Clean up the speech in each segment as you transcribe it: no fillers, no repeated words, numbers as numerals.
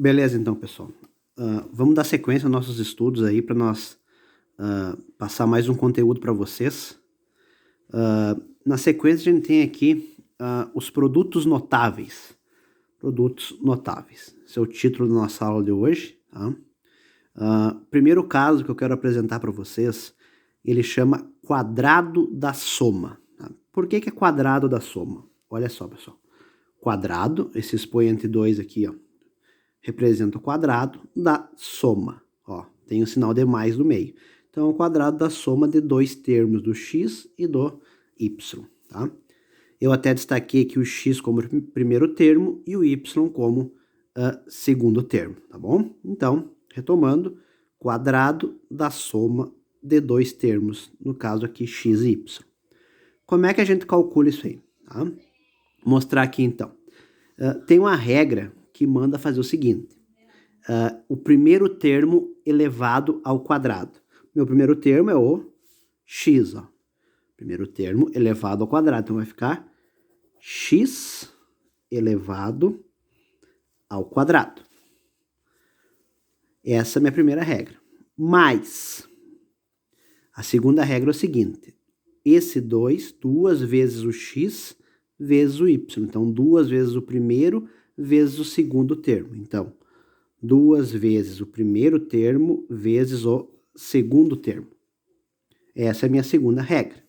Beleza, então, pessoal. Vamos dar sequência aos nossos estudos aí para nós passar mais um conteúdo para vocês. Na sequência, a gente tem aqui os produtos notáveis. Produtos notáveis. Esse é o título da nossa aula de hoje. Tá? Primeiro caso que eu quero apresentar para vocês, ele chama quadrado da soma. Tá? Por que é quadrado da soma? Olha só, pessoal. Quadrado, esse expoente 2 aqui, ó, representa o quadrado da soma. Ó, tem o sinal de mais no meio. Então, é o quadrado da soma de dois termos, do x e do y. Tá? Eu até destaquei aqui o x como primeiro termo e o y como segundo termo. Tá bom? Então, retomando, quadrado da soma de dois termos, no caso aqui x e y. Como é que a gente calcula isso aí? Tá? Vou mostrar aqui então. Tem uma regra que manda fazer o seguinte. O primeiro termo elevado ao quadrado. Meu primeiro termo é o x. Ó. Primeiro termo elevado ao quadrado. Então vai ficar x elevado ao quadrado. Essa é a minha primeira regra. Mais, a segunda regra é o seguinte. Esse 2, duas vezes o x vezes o y. Então, duas vezes o primeiro vezes o segundo termo. Então, duas vezes o primeiro termo vezes o segundo termo. Essa é a minha segunda regra.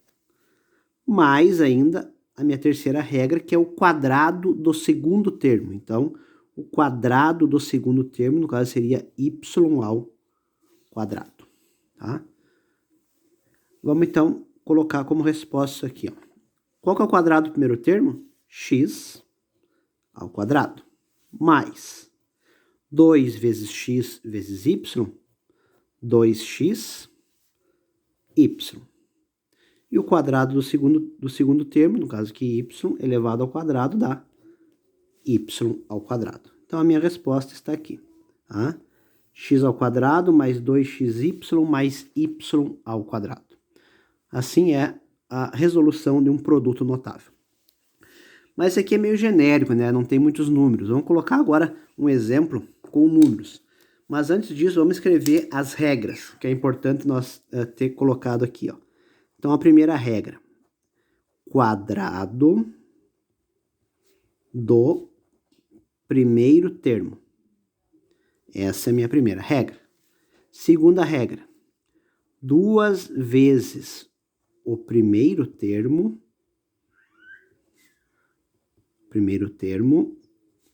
Mais ainda a minha terceira regra, que é o quadrado do segundo termo. Então, o quadrado do segundo termo, no caso, seria y ao quadrado. Tá? Vamos, então, colocar como resposta isso aqui. Ó. Qual que é o quadrado do primeiro termo? X ao quadrado. Mais 2 vezes x vezes y, 2x, y. E o quadrado do segundo termo, no caso aqui y, elevado ao quadrado, dá y ao quadrado. Então, a minha resposta está aqui. Tá? X ao quadrado mais 2xy mais y ao quadrado. Assim é a resolução de um produto notável. Mas isso aqui é meio genérico, né? Não tem muitos números. Vamos colocar agora um exemplo com números. Mas antes disso, vamos escrever as regras, que é importante nós ter colocado aqui. Ó. Então, a primeira regra. Quadrado do primeiro termo. Essa é a minha primeira regra. Segunda regra. Duas vezes o primeiro termo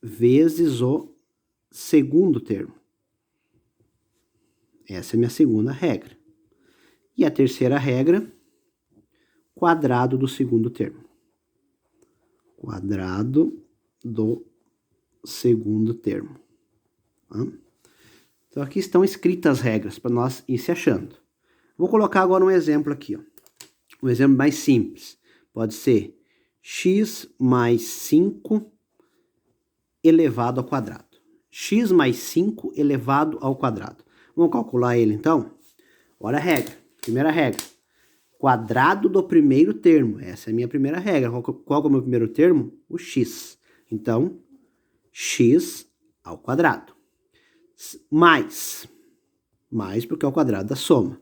vezes o segundo termo. Essa é a minha segunda regra. E a terceira regra, quadrado do segundo termo. Quadrado do segundo termo. Tá? Então, aqui estão escritas as regras para nós ir se achando. Vou colocar agora um exemplo aqui. Ó. Um exemplo mais simples. Pode ser x mais 5 elevado ao quadrado. X mais 5 elevado ao quadrado. Vamos calcular ele, então? Olha a regra. Primeira regra. Quadrado do primeiro termo. Essa é a minha primeira regra. Qual é o meu primeiro termo? O x. Então, x ao quadrado. Mais porque é o quadrado da soma.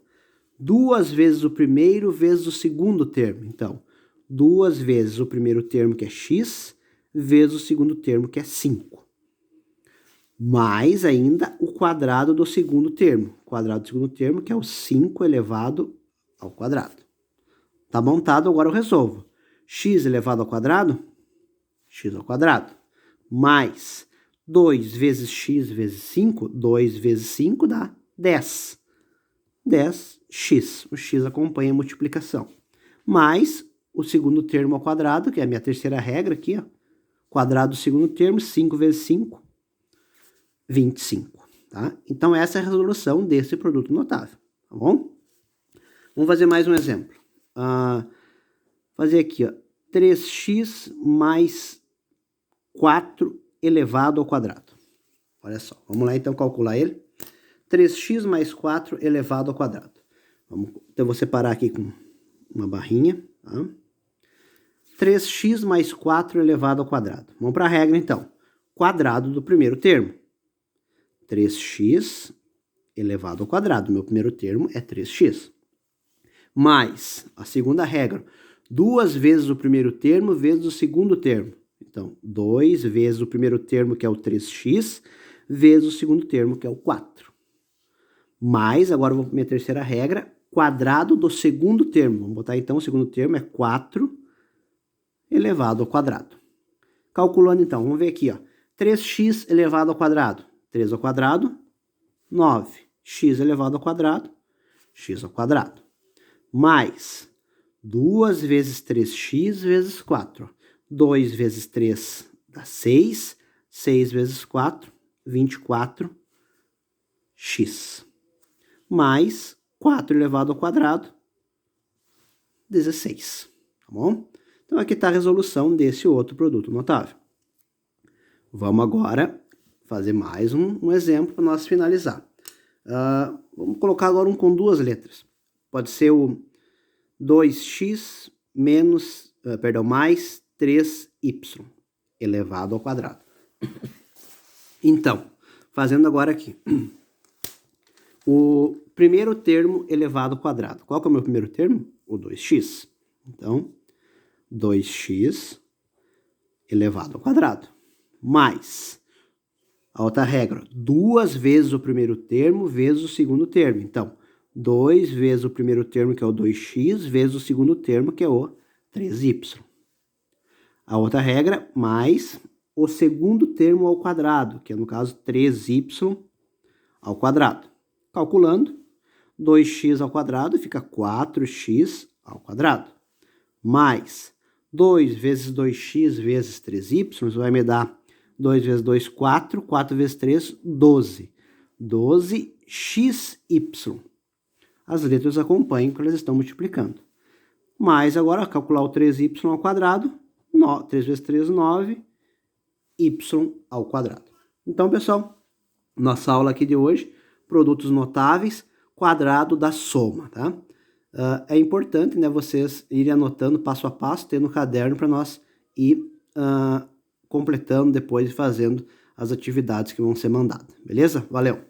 Duas vezes o primeiro vezes o segundo termo. Então, duas vezes o primeiro termo, que é x, vezes o segundo termo, que é 5. Mais ainda o quadrado do segundo termo. O quadrado do segundo termo, que é o 5 elevado ao quadrado. Tá montado, agora eu resolvo. X elevado ao quadrado, x ao quadrado. Mais 2 vezes x vezes 5, 2 vezes 5 dá 10. 10x. O x acompanha a multiplicação. Mais o segundo termo ao quadrado, que é a minha terceira regra aqui, ó. Quadrado do segundo termo, 5 vezes 5, 25. Tá? Então, essa é a resolução desse produto notável. Tá bom? Vamos fazer mais um exemplo. Fazer aqui, ó. 3x mais 4 elevado ao quadrado. Olha só. Vamos lá, então, calcular ele. 3x mais 4 elevado ao quadrado. Então, eu vou separar aqui com uma barrinha. Tá? 3x mais 4 elevado ao quadrado. Vamos para a regra, então. Quadrado do primeiro termo. 3x elevado ao quadrado. Meu primeiro termo é 3x. Mais a segunda regra, 2 vezes o primeiro termo vezes o segundo termo. Então, 2 vezes o primeiro termo, que é o 3x, vezes o segundo termo, que é o 4. Mais, agora eu vou para a minha terceira regra, quadrado do segundo termo. Vamos botar então, o segundo termo é 4 elevado ao quadrado. Calculando então, vamos ver aqui, ó. 3x elevado ao quadrado. 3 ao quadrado, 9. X elevado ao quadrado, x ao quadrado. Mais 2 vezes 3x vezes 4. 2 vezes 3 dá 6. 6 vezes 4, 24x. Mais 4 elevado ao quadrado, 16. Tá bom? Então aqui está a resolução desse outro produto notável. Vamos agora fazer mais um exemplo para nós finalizar. Vamos colocar agora um com duas letras. Pode ser o 2x mais 3y elevado ao quadrado. Então, fazendo agora aqui. O primeiro termo elevado ao quadrado. Qual que é o meu primeiro termo? O 2x. Então, 2x elevado ao quadrado. Mais a outra regra, 2 vezes o primeiro termo vezes o segundo termo. Então, 2 vezes o primeiro termo, que é o 2x, vezes o segundo termo, que é o 3y. A outra regra, mais o segundo termo ao quadrado, que é, no caso, 3y ao quadrado. Calculando, 2x ao quadrado fica 4x ao quadrado. Mais 2 vezes 2x vezes 3y, vai me dar 2 vezes 2, 4. 4 vezes 3, 12. 12xy. As letras acompanham quando elas estão multiplicando. Mais agora, calcular o 3y ao quadrado. 3 vezes 3, 9. Y ao quadrado. Então, pessoal, nossa aula aqui de hoje, produtos notáveis, quadrado da soma, tá? É importante, né, vocês irem anotando passo a passo, tendo um caderno para nós ir completando depois e fazendo as atividades que vão ser mandadas. Beleza? Valeu!